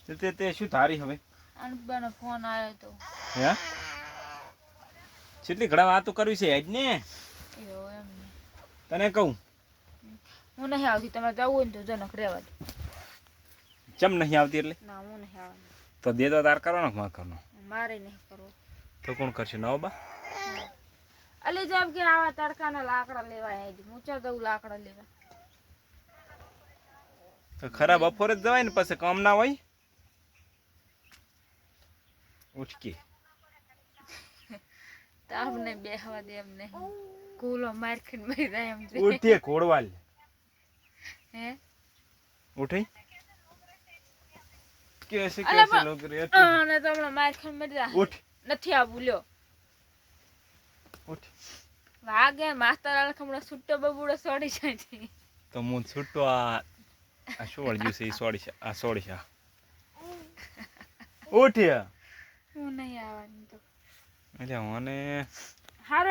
તે શું ધારી હવે અનબાનો ફોન આવ્યો તો હે કેટલી ઘણા વાતો કરવી છે આજ ને એવો એમ તને કહું હું નહીં આવતી તમારે જવું હોય ને તો જનક રહેવા દે ચમ નહીં આવતી એટલે ના હું નહીં આવવાની તો દે તો તાર કરવાનો માં કરવાનો મારે નહીં કરવો તો કોણ કરશે નવો બા અલી જેમ કે આવા તડકાના લાકડા લેવા આવી હું ચાલ દઉં લાકડા લેવા તો ખરા બપોરે જ જવાય ને પછી કામ ના હોય ઉઠકી તામને બેહવા દે એમ નહીં કુલો માર ખાઈને મરી જાય એમ છે ઉઠીએ ઘોડવાલ હે ઉઠી કેસે અલા કેસે લોગ રે અને તમને માર ખાઈને મરી જાય ઉઠ નથી આવું લ્યો ઉઠ વાગે માસ્તર આલખમડા સુટ્ટો બબુડો સોડી જાય છે તો હું છૂટો આ શું વળગ્યું છે એ સોડી છે આ સોડી છે ઉઠ્યા હું નહીં આવવાની તો એટલે મને હારો